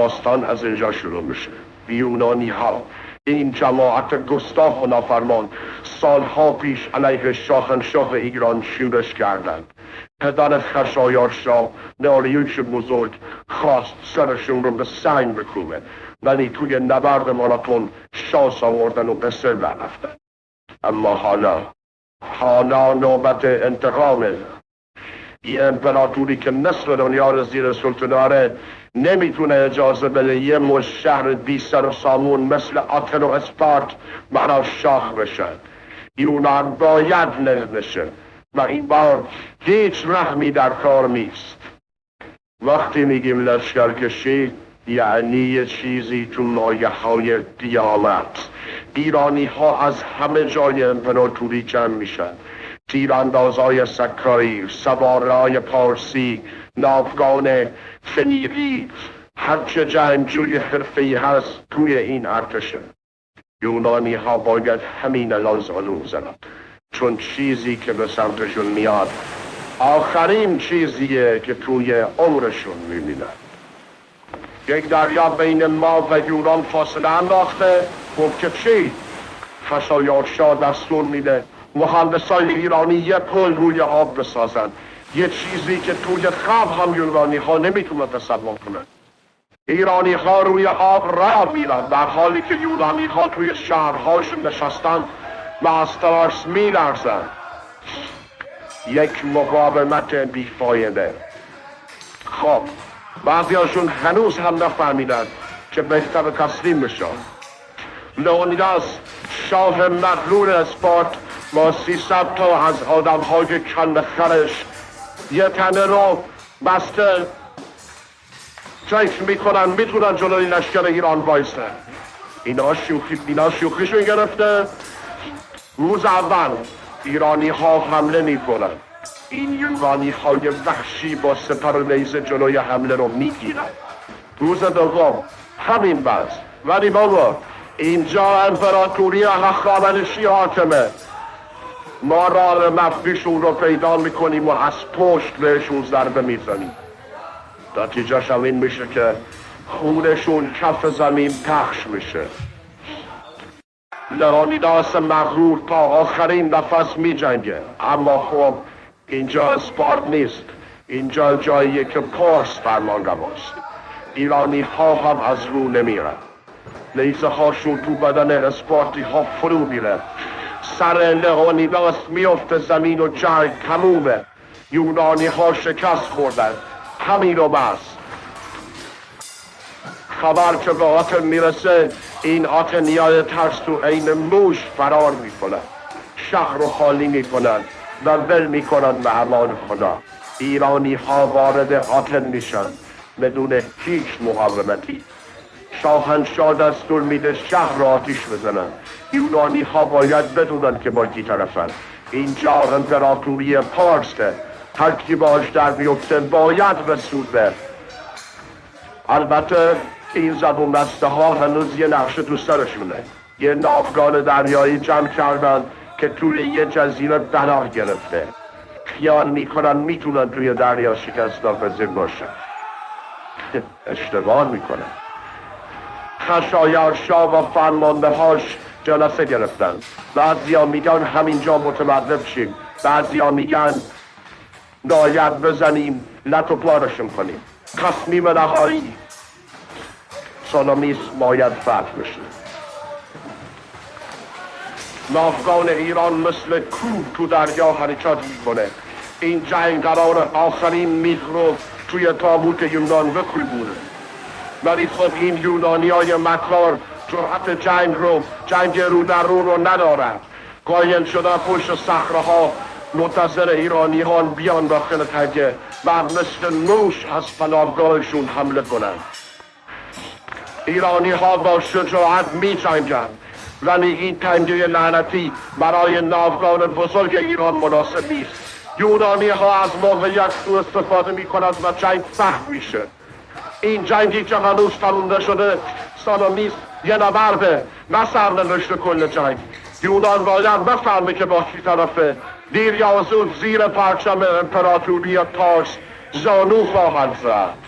داستان از اینجا شروع میشه. یونانی ها، این جماعت گستاخ و نافرمان سالها پیش علیه شاهنشاه ایران شورش کردند. پدر خشایارشا داریوش بزرگ خواست سرشون رو به سنگ بکوبه، ولی توی نبرد ماراتون شانس آوردن و به سر رفتن. اما حالا نوبت انتقامه. این امپراتوری که نصف دنیا رو زیر سلطناره نمیتونه اجازه بده یه مش شهر بی سر و سامون مثل آتن و اسپارت برا شاه بشن. یونان باید نشه و این بار هیچ رحمی در کار نیست. وقتی میگیم لشکرکشی یعنی یه چیزی تو مایه های قیامت. ایرانی ها از همه جای امپراتوری جمع میشن. تیراندازای سکایی، سوارای پارسی، ناوگان فنیری، هرچه جنگجوی حرفه‌ای هست توی این ارتشه. یونانی ها باید همین الان زانو زنن، چون چیزی که به سمتشون میاد آخرین چیزیه که توی عمرشون میبینن. یک دریا بین ما و یونان فاصله انداخته. خب که چی؟ خشایارشا دستور میده مهندسای ایرانی یه پل روی آب بسازن، یه چیزی که توی خواب هم یونانی ها نمیتونه تصور کنن. ایرانی ها روی آب راه میرن در حالی که یونانی ها توی شهرهاشون نشستن و از ترس میلرزن. یک مقاومت بیفایده. خب بعضیاشون هنوز هم نفهمیدن که بهتر تسلیم بشن. لئونیداس شاه مغرور اسپارت با 300 تا از آدم های کند خرش یه تنه رو بسته فکر میکنن میتونن جلوی لشکر ایران وایسن. اینا شوخیشون گرفته. روز اول ایرانی ها حمله میکنن. این یونانی های وحشی با سپر نیزه جلوی حمله رو میگیرن. روز دوم همین بس، ولی بابا اینجا امپراتوری هخامنشی حاکمه. ما راه مخفیشون رو پیدا میکنیم و از پشت بهشون ضربه میزنیم. نتیجهش این میشه که خونشون کف زمین پخش میشه. لئونیداس مغرور تا آخرین نفس میجنگه. اما خب اینجا اسپارت نیست، اینجا جاییه که پارس فرمان رواست. ایرانی ها هم از رو نمیرن. نیزه هاشون تو بدن اسپارتی ها فرو میره. سر لئونیداس میفته زمین و جنگ تمومه. یونانی ها شکست خوردن. همین رو بس. خبر که به آتن میرسه، این آتنیای ترس تو عین موش فرار میکنن، شهر رو خالی میکنن و ول میکنن به امان خدا. ایرانی ها وارد آتن میشن بدون هیچ مقاومتی. شاهنشاه دستور میده شهر را آتیش بزنن. یونانی ها باید بدونن که با کی طرفن. اینجا امپراتوری پارسه. هر کی باش در بیفته باید بسوزه. البته این زبون بسته ها هنوز یه نقشه تو سرشونه. یه ناوگان دریایی جمع کردن که توی یه جزیره پناه گرفته. خیال میکنن میتونن توی دریا شکست ناپذیر باشن. اشتباه میکنن. خشایارشا و فرمانده هاش جلسه گرفتن. بعضیا میگن همینجا متوقف شیم، بعضیا میگن باید بزنیم لط و پارشون کنیم. تصمیم نهایی سالامیس باید فتح بشه. ناوگان ایران مثل کوه تو دریا حرکت میکنه. این جنگ قرار آخرین میخ رو توی تابوت یونان بکوبونه. ولی خب این یونانی های مکار جرأت جنگ رو در رو ندارن. قایل شده پشت صخره‌ها منتظر ایرانی ها بیان داخل تنگه و مثل موش از پناهگاهشون حمله کنن. ایرانی ها با شجاعت می جنگن، ولی این تنگه لعنتی برای ناوگان بزرگ ایران مناسب نیست. یونانی ها از موقعیت سوء استفاده می کنند و جنگ سخت میشه. این جنگی که هنوز تموم نشده سالامیس یه نبرده، نه سرنوشت کل جنگ. یونان باید بفهمه که با کی طرفه. دیر یا زود زیر پرچم امپراتوری پارس زانو خواهد زد.